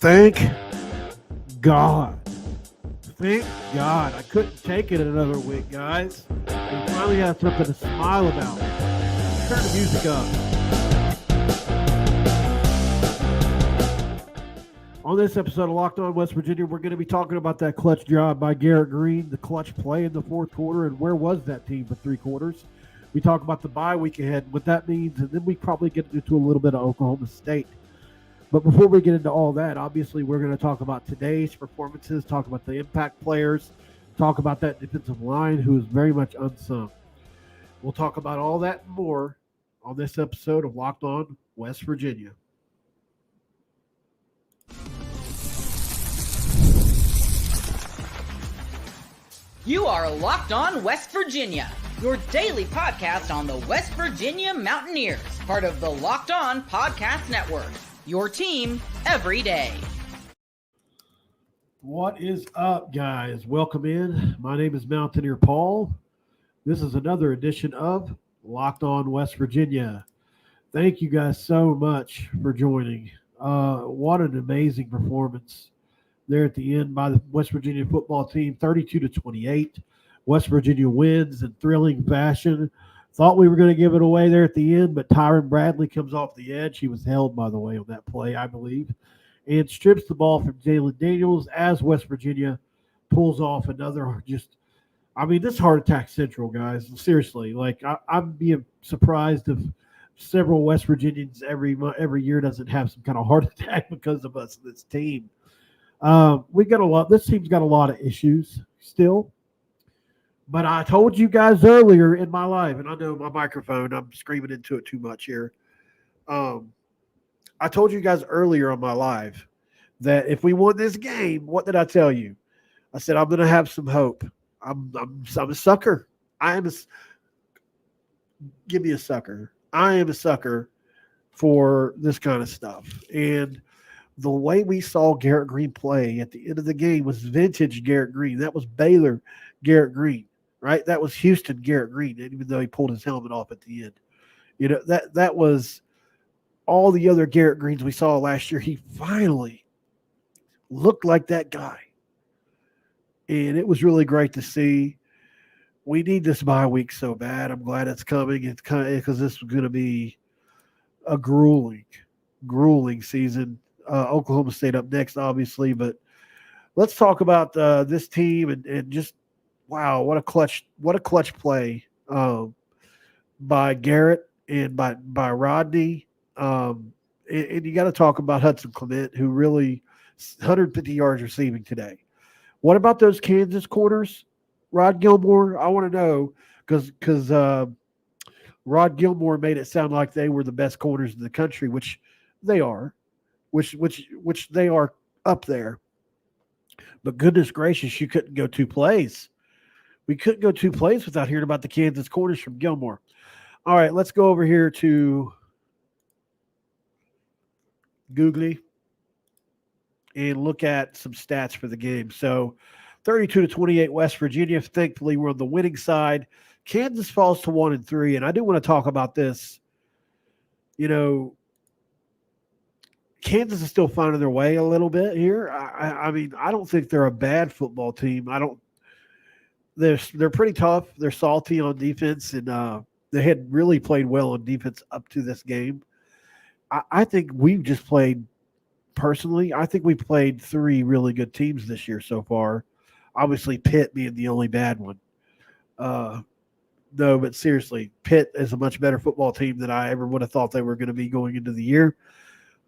Thank God. Thank God. I couldn't take it another week, guys. We finally have something to smile about. Turn the music up. On this episode of Locked On West Virginia, we're going to be talking about that clutch job by Garrett Greene, the clutch play in the fourth quarter, and where was that team for three quarters. We talk about the bye week ahead, what that means, and then we probably get into a little bit of Oklahoma State. But before we get into all that, obviously we're going to talk about today's performances, talk about the impact players, talk about that defensive line who is very much unsung. We'll talk about all that and more on this episode of Locked On West Virginia. You are Locked On West Virginia, your daily podcast on the West Virginia Mountaineers, part of the Locked On Podcast Network. Your team every day. What is up, guys? Welcome in. My name is Mountaineer Paul. This is another edition of Locked On West Virginia. Thank you guys so much for joining. What an amazing performance there at the end by the West Virginia football team, 32-28. West Virginia wins in thrilling fashion. Thought we were going to give it away there at the end, but Tyron Bradley comes off the edge. He was held, by the way, on that play, I believe, and strips the ball from Jalen Daniels as West Virginia pulls off another this heart attack central, guys. Seriously, I'd be surprised if several West Virginians every year doesn't have some kind of heart attack because of us, this team. This team's got a lot of issues still. But I told you guys earlier in my live, and I know my microphone, I'm screaming into it too much here. I told you guys earlier on my live that if we won this game, what did I tell you? I said, I'm going to have some hope. I'm a sucker. Give me a sucker. I am a sucker for this kind of stuff. And the way we saw Garrett Greene play at the end of the game was vintage Garrett Greene. That was Baylor Garrett Greene. Right, that was Houston Garrett Greene, even though he pulled his helmet off at the end. You know, that was all the other Garrett Greenes we saw last year. He finally looked like that guy, and it was really great to see. We need this bye week so bad. I'm glad it's coming. It's kind of because this is going to be a grueling season. Oklahoma State up next, obviously, but let's talk about this team and just. Wow, what a clutch play by Garrett and by Rodney. And you got to talk about Hudson Clement, who really 150 yards receiving today. What about those Kansas corners, Rod Gilmore? I want to know because Rod Gilmore made it sound like they were the best corners in the country, which they are, which they are up there. But goodness gracious, you couldn't go two plays. We couldn't go two plays without hearing about the Kansas corners from Gilmore. All right, let's go over here to Googly and look at some stats for the game. So 32-28 West Virginia. Thankfully, we're on the winning side. Kansas falls to 1-3, and I do want to talk about this. You know, Kansas is still finding their way a little bit here. I mean, I don't think they're a bad football team. They're pretty tough. They're salty on defense, and they had really played well on defense up to this game. I think we've just played – personally, I think we've played three really good teams this year so far. Obviously, Pitt being the only bad one. No, but seriously, Pitt is a much better football team than I ever would have thought they were going to be going into the year.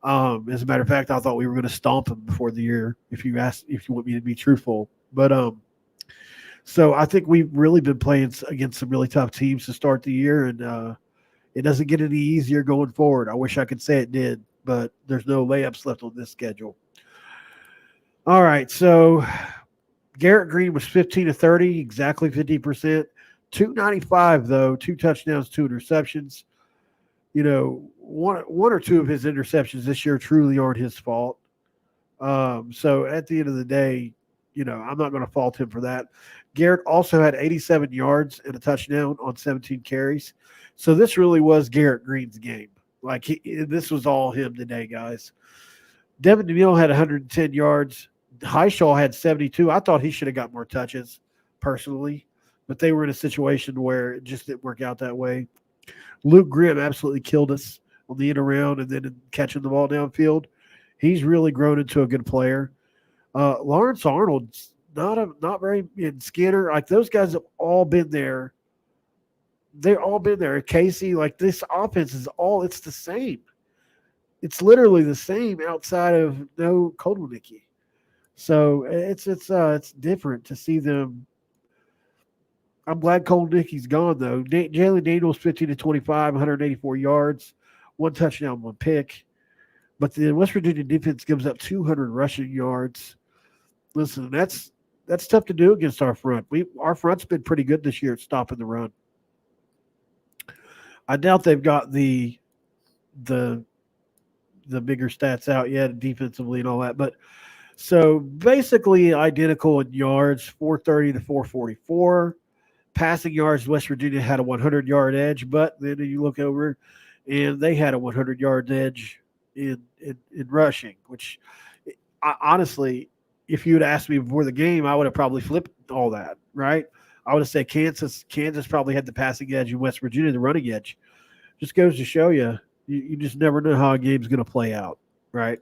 As a matter of fact, I thought we were going to stomp them before the year, if you want me to be truthful. But so I think we've really been playing against some really tough teams to start the year, and it doesn't get any easier going forward. I wish I could say it did, but there's no layups left on this schedule. All right, so Garrett Greene was 15-30, exactly 50%. 295, though, 2 touchdowns, 2 interceptions. You know, one or two of his interceptions this year truly aren't his fault. So at the end of the day, you know, I'm not going to fault him for that. Garrett also had 87 yards and a touchdown on 17 carries. So this really was Garrett Greene's game. Like, this was all him today, guys. Devin DeMille had 110 yards. Highshaw had 72. I thought he should have got more touches, personally, but they were in a situation where it just didn't work out that way. Luke Grimm absolutely killed us on the end around and then catching the ball downfield. He's really grown into a good player. Lawrence Arnold's not very, and Skinner, like those guys have all been there. They've all been there. Casey, like this offense is it's the same. It's literally the same outside of no Kodwinnicki. So it's different to see them. I'm glad Kodwinnicki's gone though. Jalen Daniels 15 to 25, 184 yards, one touchdown, one pick. But the West Virginia defense gives up 200 rushing yards. Listen, that's tough to do against our front. Our front's been pretty good this year at stopping the run. I doubt they've got the bigger stats out yet defensively and all that. But so basically identical in yards, 430 to 444. Passing yards, West Virginia had a 100-yard edge, but then you look over and they had a 100-yard edge in rushing, which honestly, if you had asked me before the game, I would have probably flipped all that, right? I would have said Kansas probably had the passing edge and West Virginia the running edge. Just goes to show you just never know how a game's going to play out, right?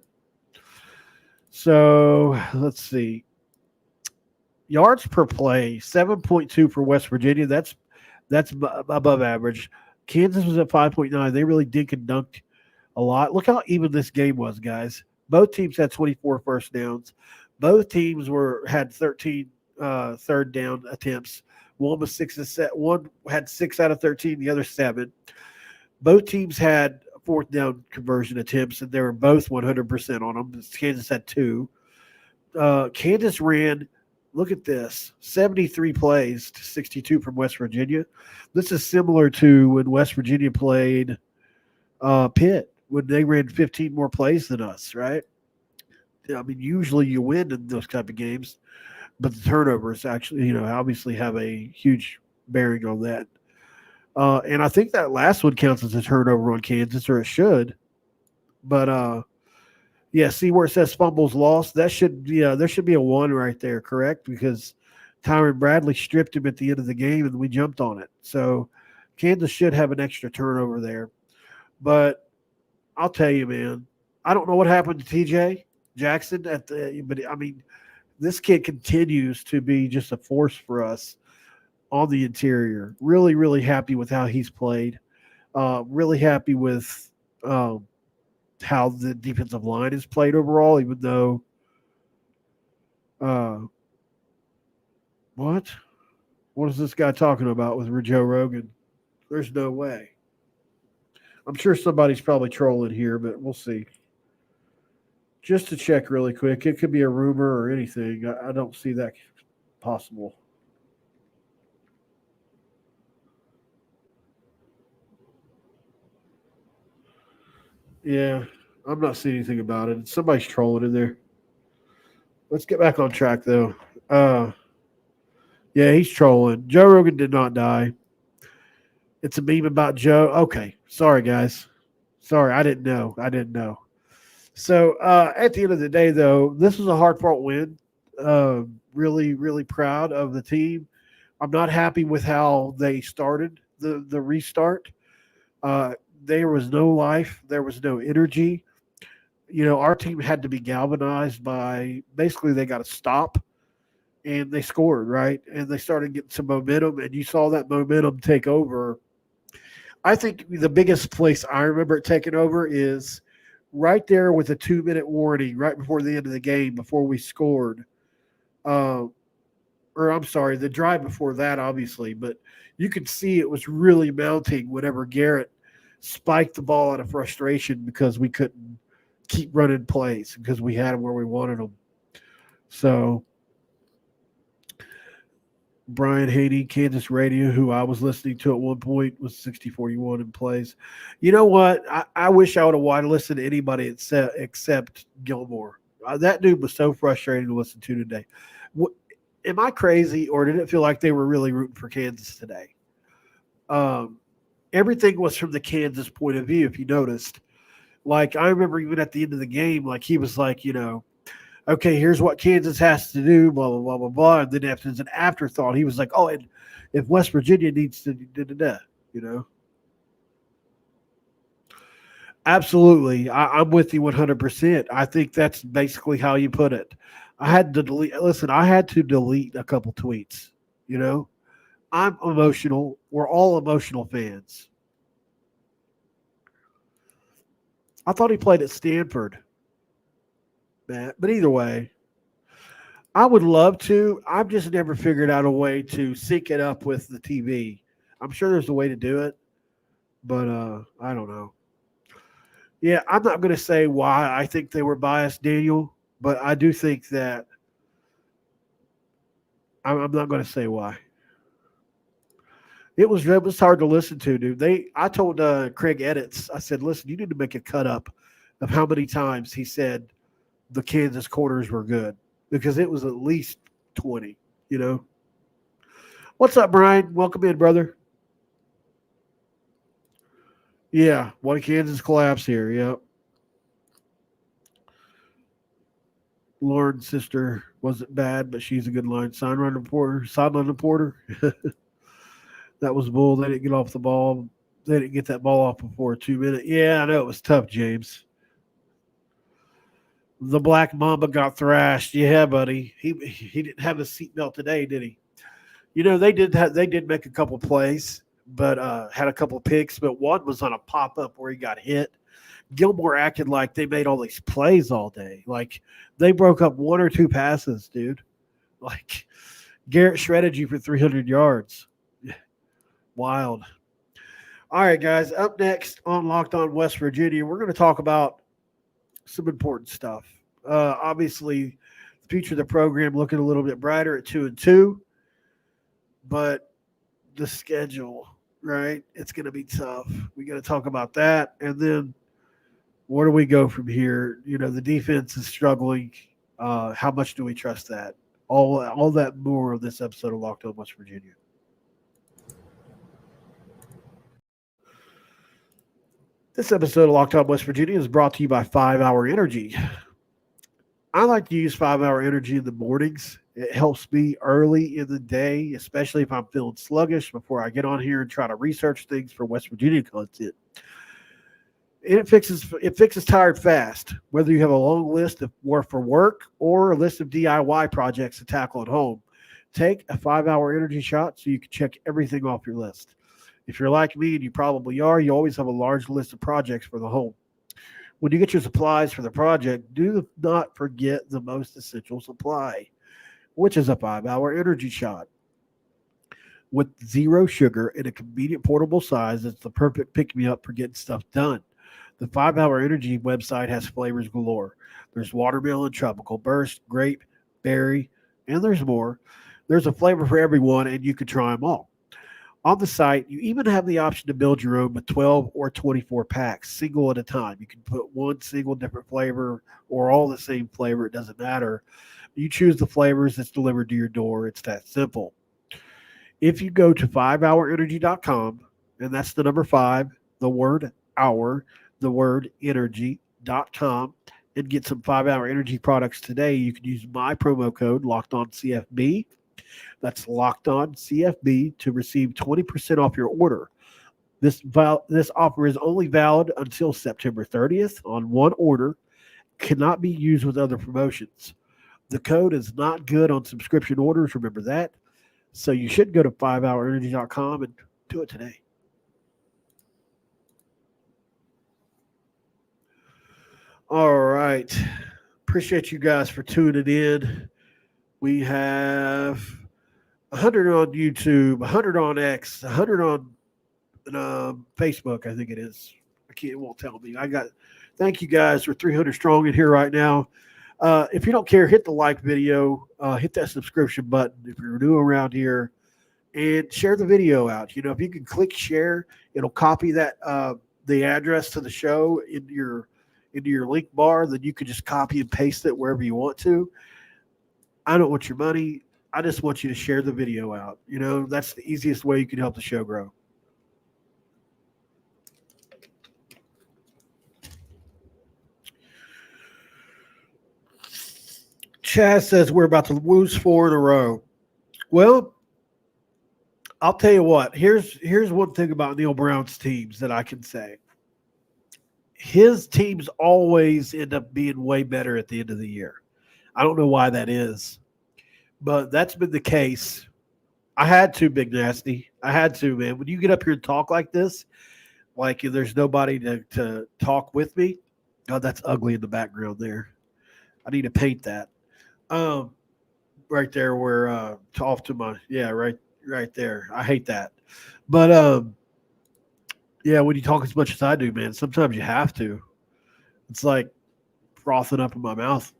So let's see. Yards per play, 7.2 for West Virginia. That's above average. Kansas was at 5.9. They really dink and dunked a lot. Look how even this game was, guys. Both teams had 24 first downs. Both teams had 13 third down attempts. One was 6 one had 6 out of 13, the other 7. Both teams had fourth down conversion attempts, and they were both 100% on them. Kansas had 2. Kansas ran, look at this, 73 plays to 62 from West Virginia. This is similar to when West Virginia played Pitt, when they ran 15 more plays than us, right? I mean, usually you win in those type of games, but the turnovers actually, obviously have a huge bearing on that. And I think that last one counts as a turnover on Kansas, or it should. But see where it says fumbles lost. There should be a 1 right there, correct? Because Tyron Bradley stripped him at the end of the game, and we jumped on it. So Kansas should have an extra turnover there. But I'll tell you, man, I don't know what happened to TJ Jackson but I mean, this kid continues to be just a force for us on the interior. Really, really happy with how he's played. Really happy with how the defensive line has played overall, even though what is this guy talking about with Joe Rogan? There's no way. I'm sure somebody's probably trolling here, but we'll see. Just to check really quick, it could be a rumor or anything. I don't see that possible. Yeah, I'm not seeing anything about it. Somebody's trolling in there. Let's get back on track, though. Yeah, he's trolling. Joe Rogan did not die. It's a meme about Joe. Okay, sorry, guys. Sorry, I didn't know. So at the end of the day, though, this was a hard-fought win. Really, really proud of the team. I'm not happy with how they started the restart. There was no life. There was no energy. Our team had to be galvanized by basically they got to stop, and they scored, right? And they started getting some momentum, and you saw that momentum take over. I think the biggest place I remember it taking over is right there with a 2-minute warning right before the end of the game, before we scored. Or I'm sorry, the drive before that, obviously. But you could see it was really mounting whenever Garrett spiked the ball out of frustration because we couldn't keep running plays because we had them where we wanted them. So Brian Haney, Kansas Radio, who I was listening to at one point, was 60-41 in plays. You know what? I wish I would have listened to anybody except Gilmore. That dude was so frustrating to listen to today. Am I crazy, or did it feel like they were really rooting for Kansas today? Everything was from the Kansas point of view, if you noticed. Like, I remember even at the end of the game, like, he was like, okay, here's what Kansas has to do, blah, blah, blah, blah, blah. And then after, as an afterthought, he was like, oh, and if West Virginia needs to, da, da, da, you know? Absolutely. I'm with you 100%. I think that's basically how you put it. I had to delete a couple tweets, you know? I'm emotional. We're all emotional fans. I thought he played at Stanford, Matt. But either way, I would love to. I've just never figured out a way to sync it up with the TV. I'm sure there's a way to do it, but I don't know. Yeah, I'm not going to say why I think they were biased, Daniel, but I do think that I'm not going to say why. It was hard to listen to, dude. I told Craig Edits, I said, listen, you need to make a cut up of how many times he said the Kansas corners were good because it was at least 20. You know. What's up, Brian? Welcome in, brother. Yeah, one Kansas collapse here. Yep. Lauren's sister wasn't bad, but she's a good sideline reporter. That was bull. They didn't get off the ball. They didn't get that ball off before 2 minutes. Yeah, I know it was tough, James. The Black Mamba got thrashed. Yeah, buddy. He didn't have a seatbelt today, did he? They did make a couple plays, but had a couple picks. But one was on a pop up where he got hit. Gilmore acted like they made all these plays all day. Like they broke up one or two passes, dude. Like Garrett shredded you for 300 yards. Wild. All right, guys. Up next on Locked On West Virginia, we're going to talk about some important stuff. Obviously, the future of the program looking a little bit brighter at 2-2, but the schedule, right? It's going to be tough. We got to talk about that, and then where do we go from here? The defense is struggling. How much do we trust that? All that more of this episode of Locked On West Virginia. This episode of Locked On West Virginia is brought to you by 5 Hour Energy. I like to use 5 Hour Energy in the mornings. It helps me early in the day, especially if I'm feeling sluggish before I get on here and try to research things for West Virginia content. And it fixes tired fast, whether you have a long list of work for work or a list of DIY projects to tackle at home. Take a 5 Hour Energy shot so you can check everything off your list. If you're like me, and you probably are, you always have a large list of projects for the home. When you get your supplies for the project, do not forget the most essential supply, which is a 5 Hour Energy shot. With zero sugar in a convenient portable size, it's the perfect pick-me-up for getting stuff done. The 5 Hour Energy website has flavors galore. There's watermelon, tropical burst, grape, berry, and there's more. There's a flavor for everyone, and you can try them all. On the site, you even have the option to build your own with 12 or 24 packs, single at a time. You can put one single different flavor or all the same flavor. It doesn't matter. You choose the flavors that's delivered to your door. It's that simple. If you go to 5hourenergy.com, and that's the number 5, the word hour, the word energy.com, and get some 5 Hour Energy products today, you can use my promo code LOCKEDONCFB. That's Locked On CFB to receive 20% off your order. This offer is only valid until September 30th on one order. Cannot be used with other promotions. The code is not good on subscription orders. Remember that. So you should go to 5hourenergy.com and do it today. All right. Appreciate you guys for tuning in. We have 100 on YouTube, 100 on X, 100 on Facebook, I think it is. It won't tell me. Thank you guys. We're 300 strong in here right now. If you don't care, hit the like video, hit that subscription button if you're new around here, and share the video out. If you can click share, it'll copy that the address to the show into your link bar. Then you can just copy and paste it wherever you want to. I don't want your money. I just want you to share the video out. That's the easiest way you can help the show grow. Chaz says we're about to lose 4 in a row. Well, I'll tell you what. Here's one thing about Neil Brown's teams that I can say. His teams always end up being way better at the end of the year. I don't know why that is, but that's been the case. I had to, Big Nasty. I had to, man. When you get up here and talk like this, like there's nobody to talk with me. God, that's ugly in the background there. I need to paint that. Right there where off to my right there. I hate that. But yeah, when you talk as much as I do, man, sometimes you have to. It's like frothing up in my mouth.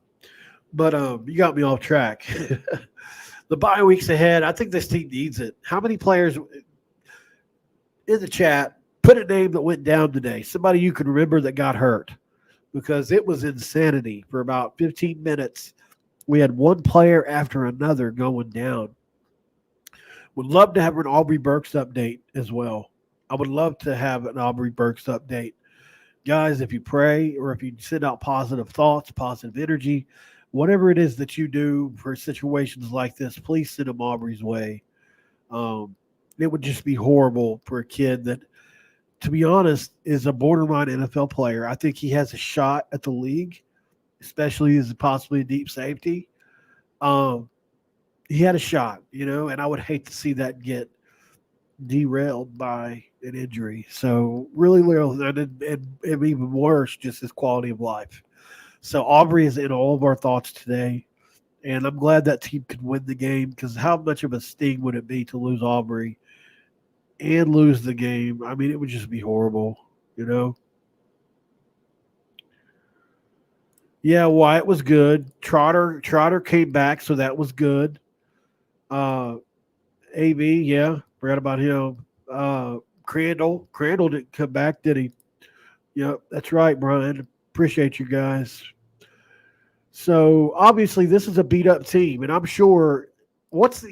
But you got me off track. The bye weeks ahead, I think this team needs it. How many players in the chat put a name that went down today? Somebody you can remember that got hurt, because it was insanity for about 15 minutes. We had one player after another going down. Would love to have an Aubrey Burks update as well. I would love to have an Aubrey Burks update. Guys, if you pray or if you send out positive thoughts, positive energy, whatever it is that you do for situations like this, please send them Aubrey's way. It would just be horrible for a kid that, to be honest, is a borderline NFL player. I think he has a shot at the league, especially as possibly a deep safety. He had a shot, and I would hate to see that get derailed by an injury. So really, and even worse, just his quality of life. So Aubrey is in all of our thoughts today, and I'm glad that team could win the game, because how much of a sting would it be to lose Aubrey and lose the game? I mean, it would just be horrible, Yeah, Wyatt was good. Trotter came back, so that was good. AB, yeah, forgot about him. Crandall didn't come back, did he? Yep, that's right, Brian. Appreciate you guys. So obviously this is a beat up team, and I'm sure. What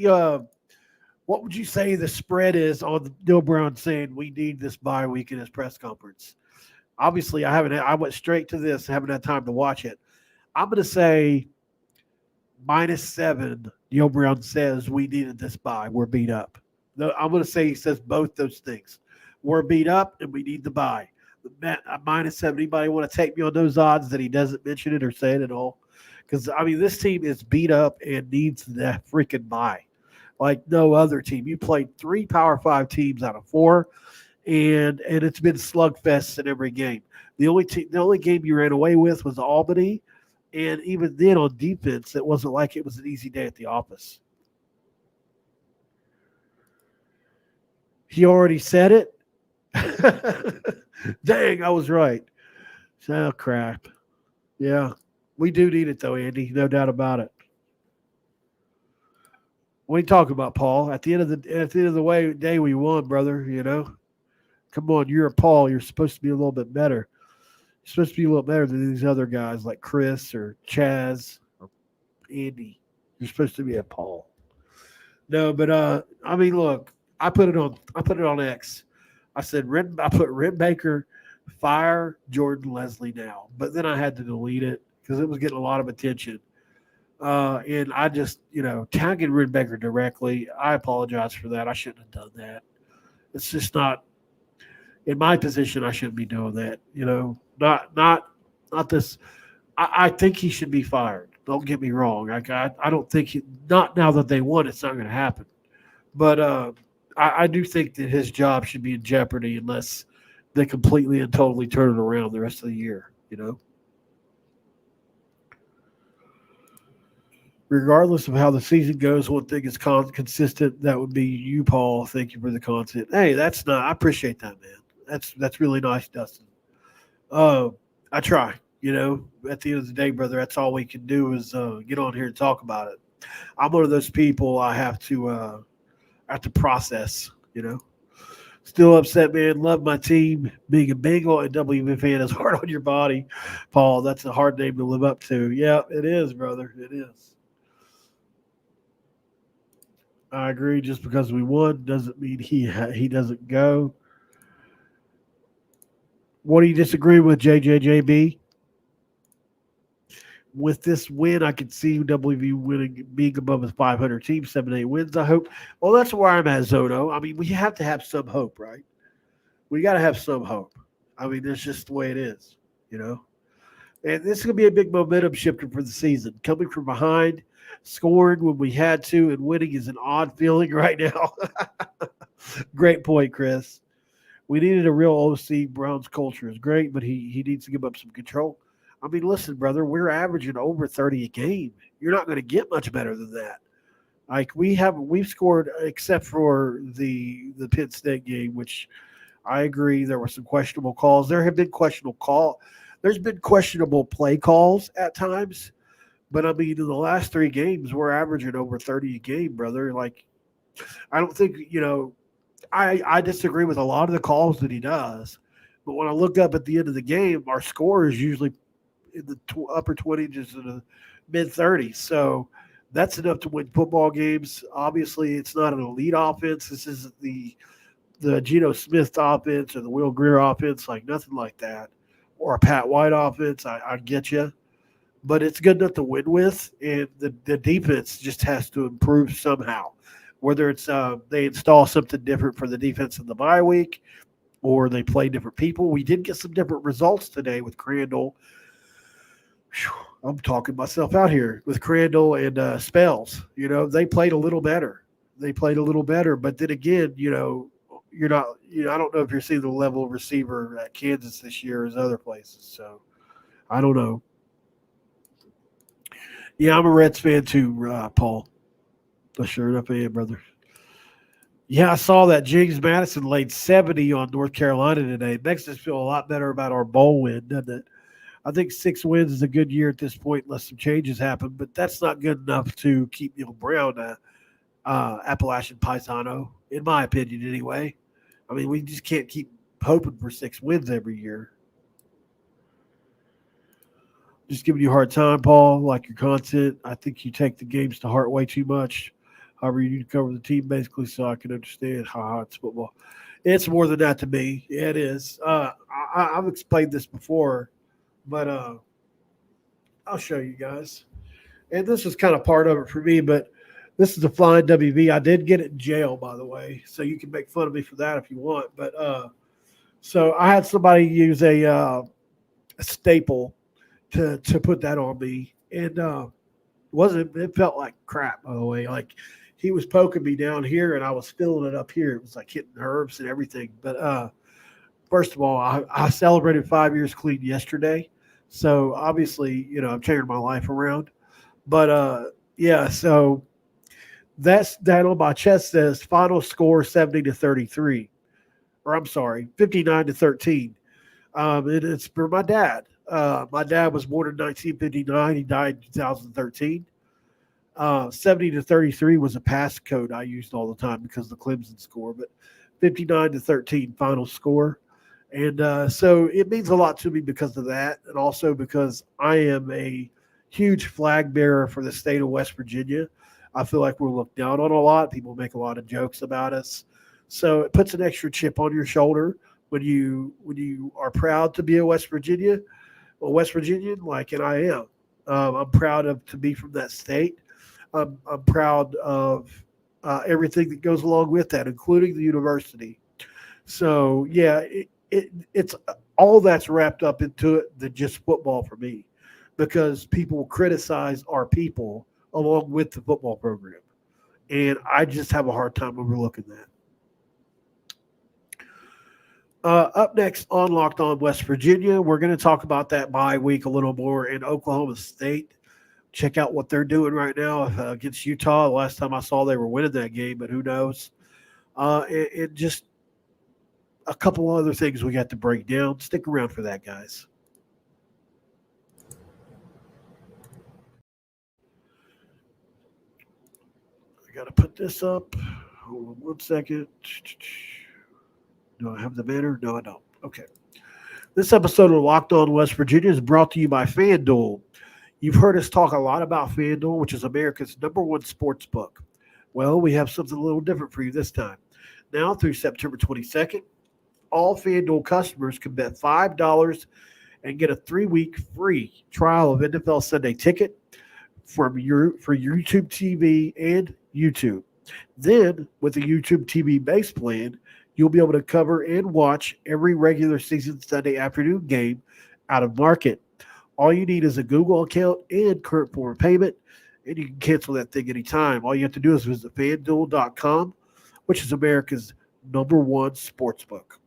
would you say the spread is on Neil Brown saying we need this bye week in his press conference? Obviously, I went straight to this, haven't had time to watch it. I'm going to say -7. Neil Brown says we needed this bye. We're beat up. I'm going to say he says both those things. We're beat up and we need the bye. -7. Anybody want to take me on those odds that he doesn't mention it or say it at all? Because, I mean, this team is beat up and needs that freaking bye like no other team. You played 3 Power 5 teams out of 4, and it's been slugfests in every game. The only game you ran away with was Albany, and even then on defense, it wasn't like it was an easy day at the office. He already said it? Dang, I was right. Oh, crap. Yeah, we do need it, though, Andy. No doubt about it. What are you talking about, Paul? At the end of the day, we won, brother. Come on, you're a Paul. You're supposed to be a little bit better. You're supposed to be a little better than these other guys like Chris or Chaz or Andy. You're supposed to be a Paul. No, but I mean, look, I put it on X. I said I put Red Baker, fire Jordan Leslie now, but then I had to delete it because it was getting a lot of attention. And I just, tagging Red Baker directly. I apologize for that. I shouldn't have done that. It's just not in my position. I shouldn't be doing that. Not this. I think he should be fired. Don't get me wrong. I don't think not now that they won, it's not going to happen. But I do think that his job should be in jeopardy unless they completely and totally turn it around the rest of the year. Regardless of how the season goes, one thing is consistent. That would be you, Paul. Thank you for the content. Hey, I appreciate that, man. That's really nice, Dustin. I try, at the end of the day, brother, that's all we can do is get on here and talk about it. I'm one of those people I have to process, Still upset, man. Love my team. Being a Bengal and WVU fan is hard on your body, Paul. That's a hard name to live up to. Yeah, it is, brother. It is. I agree. Just because we won doesn't mean he doesn't go. What do you disagree with, JJJB? with this win, I could see WVU winning, being above a 500 team, 7-8 wins, I hope. Well, that's where I'm at, Zono. I mean, we have to have some hope, right? We got to have some hope. I mean, that's just the way it is, you know? And this is going to be a big momentum shifter for the season. Coming from behind, scoring when we had to, and winning is an odd feeling right now. Great point, Chris. We needed a real OC. Brown's culture is great, but he needs to give up some control. I mean, listen, brother, we're averaging over 30 a game. You're not going to get much better than that. Like we've scored, except for the Penn State game, which I agree there were some questionable calls. There's been questionable play calls at times, but I mean, in the last 3 games, we're averaging over 30 a game, brother. Like, I don't think I disagree with a lot of the calls that he does, but when I look up at the end of the game, our score is usually in the upper 20s to the mid 30s. So that's enough to win football games. Obviously, it's not an elite offense. This isn't the Geno Smith offense or the Will Grier offense, like nothing like that, or a Pat White offense. I get you, but it's good enough to win with, and the defense just has to improve somehow. Whether it's they install something different for the defense in the bye week, or they play different people. We did get some different results today with Crandall. I'm talking myself out here with Crandall and Spells. You know, they played a little better. But then again, you're not. I don't know if you're seeing the level of receiver at Kansas this year as other places. So I don't know. Yeah, I'm a Reds fan too, Paul. Sure enough, I am, brother. Yeah, I saw that James Madison laid 70 on North Carolina today. It makes us feel a lot better about our bowl win, doesn't it? I think 6 wins is a good year at this point, unless some changes happen. But that's not good enough to keep Neil Brown Appalachian Paisano, in my opinion, anyway. I mean, we just can't keep hoping for 6 wins every year. Just giving you a hard time, Paul. Like your content, I think you take the games to heart way too much. However, you need to cover the team basically, so I can understand how it's football. It's more than that to me. Yeah, it is. I've explained this before, but I'll show you guys. And this is kind of part of it for me, but this is a flying WV. I did get it in jail, by the way, so you can make fun of me for that if you want. But so I had somebody use a staple to put that on me, and it felt like crap, by the way. Like he was poking me down here, and I was feeling it up here. It was like hitting nerves and everything. But first of all, I celebrated 5 years clean yesterday, so obviously, I'm changing my life around. But yeah, so that on my chest says final score 70-33, or I'm sorry, 59-13. It's for my dad. My dad was born in 1959. He died in 2013. 70-33 was a pass code I used all the time because of the Clemson score, but 59-13 final score. And so it means a lot to me because of that, and also because I am a huge flag bearer for the state of West Virginia. I feel like we're looked down on a lot. People make a lot of jokes about us. So it puts an extra chip on your shoulder when you are proud to be a West Virginian, and I am. I'm proud to be from that state. I'm proud of everything that goes along with that, including the university. So yeah, it's all that's wrapped up into it than just football for me, because people criticize our people along with the football program, and I just have a hard time overlooking that. Up next on Locked On West Virginia, we're going to talk about that bye week a little more in Oklahoma State. Check out what they're doing right now against Utah. The last time I saw they were winning that game, but who knows? And just a couple other things we got to break down. Stick around for that, guys. I got to put this up. Hold on 1 second. Do I have the banner? No, I don't. Okay. This episode of Locked On West Virginia is brought to you by FanDuel. You've heard us talk a lot about FanDuel, which is America's #1 sports book. Well, we have something a little different for you this time. Now through September 22nd, all FanDuel customers can bet $5 and get a 3-week free trial of NFL Sunday Ticket for YouTube TV and YouTube. Then, with the YouTube TV base plan, you'll be able to cover and watch every regular season Sunday afternoon game out of market. All you need is a Google account and current form of payment, and you can cancel that thing anytime. All you have to do is visit FanDuel.com, which is America's #1 sportsbook.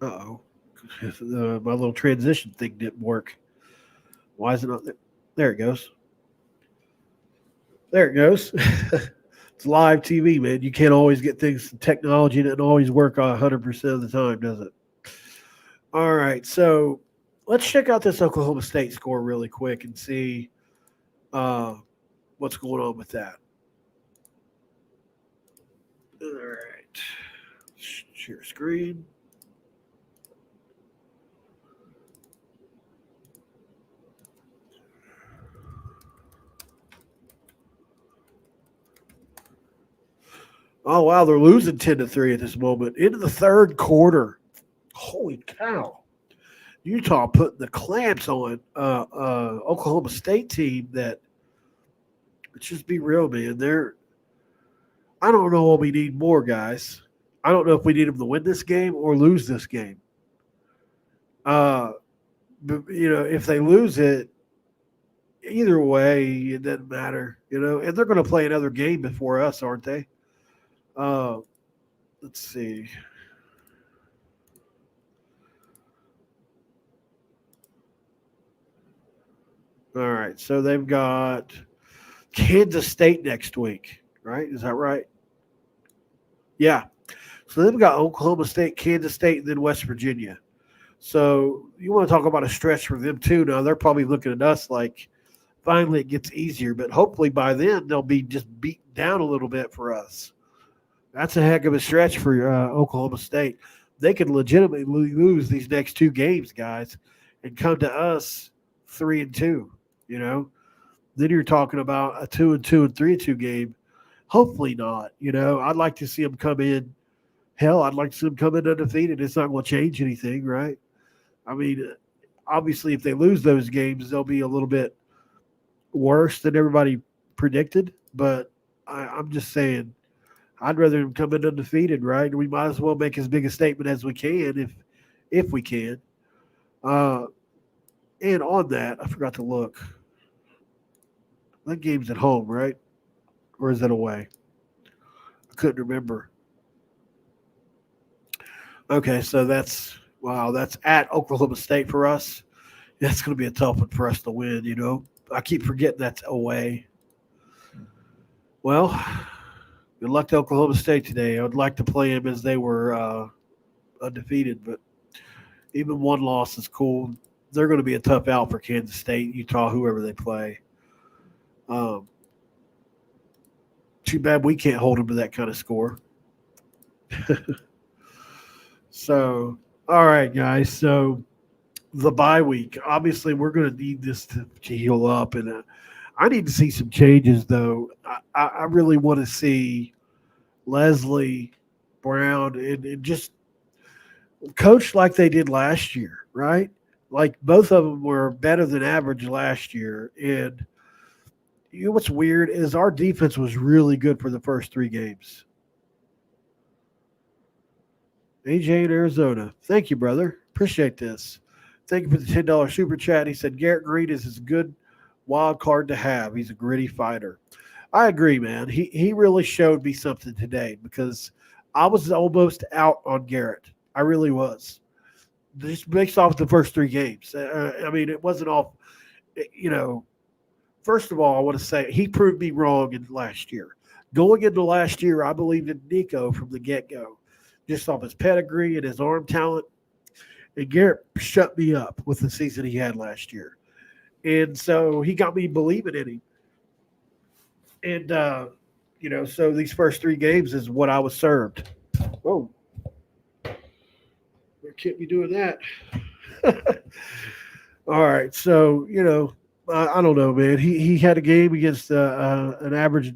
Uh-oh. My little transition thing didn't work. Why is it not there? There it goes. There it goes. It's live TV, man. You can't always get things, technology doesn't always work 100% of the time, does it? All right, so let's check out this Oklahoma State score really quick and see what's going on with that. All right. Share screen. Oh, wow, they're losing 10-3 at this moment. Into the third quarter. Holy cow. Utah put the clamps on Oklahoma State team that, let's just be real, man. I don't know what we need more, guys. I don't know if we need them to win this game or lose this game. But, if they lose it, either way, it doesn't matter, and they're going to play another game before us, aren't they? Let's see. All right, so they've got Kansas State next week, right? Is that right? Yeah. So they've got Oklahoma State, Kansas State, and then West Virginia. So you want to talk about a stretch for them too. Now they're probably looking at us like finally it gets easier, but hopefully by then they'll be just beaten down a little bit for us. That's a heck of a stretch for Oklahoma State. They could legitimately lose these next two games, guys, and come to us 3-2. Then you're talking about a 2-2 and 3-2 game. Hopefully not. I'd like to see them come in. Hell, I'd like to see them come in undefeated. It's not going to change anything, right? I mean, obviously, if they lose those games, they'll be a little bit worse than everybody predicted. But I'm just saying, I'd rather them come in undefeated, right? We might as well make as big a statement as we can if we can. And on that, I forgot to look. That game's at home, right? Or is it away? I couldn't remember. Okay, so that's at Oklahoma State for us. That's going to be a tough one for us to win, I keep forgetting that's away. Well, good luck to Oklahoma State today. I would like to play them as they were undefeated, but even one loss is cool. They're going to be a tough out for Kansas State, Utah, whoever they play. Too bad we can't hold them to that kind of score. So, all right, guys. So, the bye week. Obviously, we're going to need this to heal up, and I need to see some changes, though. I really want to see Leslie, Brown, and just coach like they did last year, right? Like both of them were better than average last year. And what's weird is our defense was really good for the first 3 games. AJ in Arizona. Thank you, brother. Appreciate this. Thank you for the $10 super chat. He said Garrett Greene is a good wild card to have. He's a gritty fighter. I agree, man. He really showed me something today because I was almost out on Garrett. I really was. Just based off the first 3 games. I mean, it wasn't all, first of all, I want to say he proved me wrong in last year. Going into last year, I believed in Nico from the get-go, just off his pedigree and his arm talent. And Garrett shut me up with the season he had last year. And so he got me believing in him. And, so these first 3 games is what I was served. Whoa. We can't be doing that. All right. So, I don't know, man. He had a game against an average,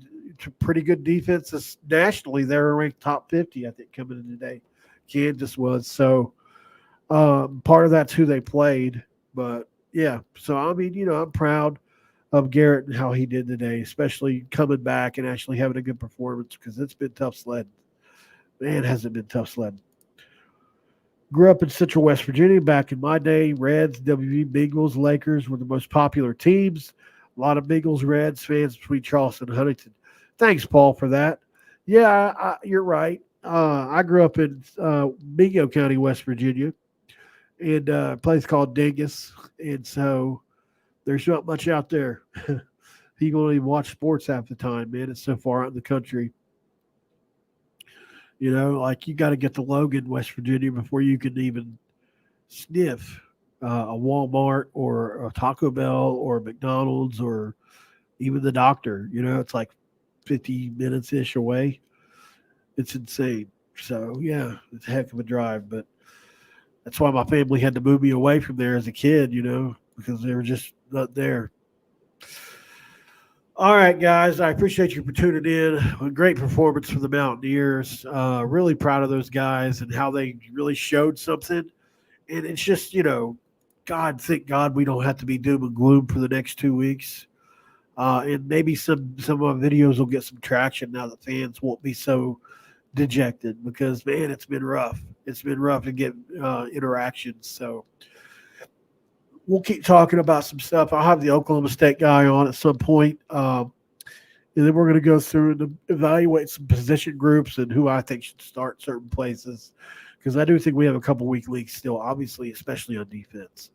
pretty good defense. Nationally, they're ranked top 50, I think, coming in today. Kansas was. So part of that's who they played. But yeah, so I mean, I'm proud of Garrett and how he did today, especially coming back and actually having a good performance because it's been tough sledding. Man, has it been tough sledding. Grew up in Central West Virginia back in my day. Reds, WVU, Bengals, Lakers were the most popular teams. A lot of Bengals, Reds fans between Charleston and Huntington. Thanks, Paul, for that. Yeah, you're right. I grew up in Mingo County, West Virginia, and a place called Dingus. And so there's not much out there. You don't even watch sports half the time, man. It's so far out in the country. Like you got to get to Logan, West Virginia before you can even sniff a Walmart or a Taco Bell or a McDonald's or even the doctor. It's like 50 minutes ish away. It's insane. So, yeah, it's a heck of a drive. But that's why my family had to move me away from there as a kid, because they were just not there. All right, guys, I appreciate you for tuning in. A great performance from the Mountaineers. Really proud of those guys and how they really showed something. And it's just, thank God we don't have to be doom and gloom for the next 2 weeks. And maybe some of our videos will get some traction now that fans won't be so dejected because, man, it's been rough. It's been rough to get interactions. So we'll keep talking about some stuff. I'll have the Oklahoma State guy on at some point. And then we're going to go through and evaluate some position groups and who I think should start certain places because I do think we have a couple weak leagues still, obviously, especially on defense.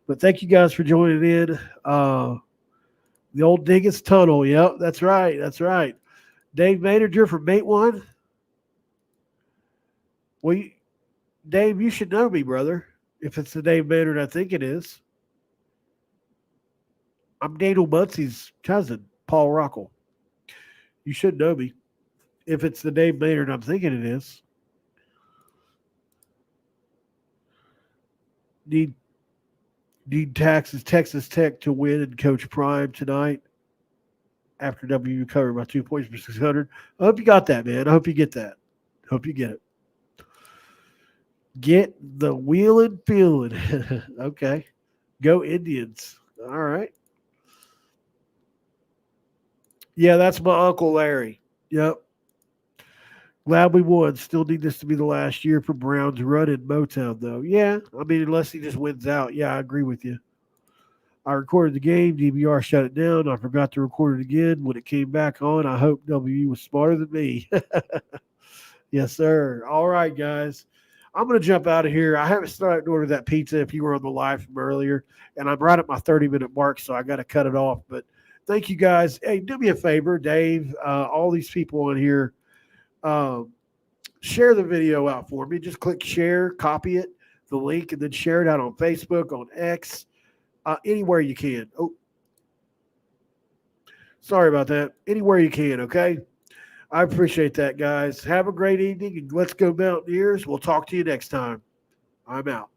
But thank you guys for joining in. The old Dingus Tunnel. Yep, that's right. That's right. Dave Maynard, you're from Mate One. Well, Dave, you should know me, brother, if it's the Dave Maynard I think it is. I'm Daniel Muncie's cousin, Paul Rockel. You should know me if it's the Dave Maynard I'm thinking it is. Need Texas Tech to win and coach Prime tonight after WVU covered by 2 points for 600. I hope you got that, man. I hope you get that. Hope you get it. Get the wheeling feeling. Okay. Go Indians. All right. Yeah, that's my Uncle Larry. Yep. Glad we won. Still need this to be the last year for Brown's run in Motown, though. Yeah, I mean, unless he just wins out. Yeah, I agree with you. I recorded the game. DVR shut it down. I forgot to record it again. When it came back on, I hope WU was smarter than me. Yes, sir. All right, guys. I'm going to jump out of here. I haven't started to order that pizza if you were on the live from earlier, and I'm right at my 30-minute mark, so I got to cut it off. But thank you, guys. Hey, do me a favor, Dave, all these people on here, share the video out for me. Just click share, copy it, the link, and then share it out on Facebook, on X, anywhere you can. Oh, sorry about that. Anywhere you can, okay? I appreciate that, guys. Have a great evening, and let's go Mountaineers. We'll talk to you next time. I'm out.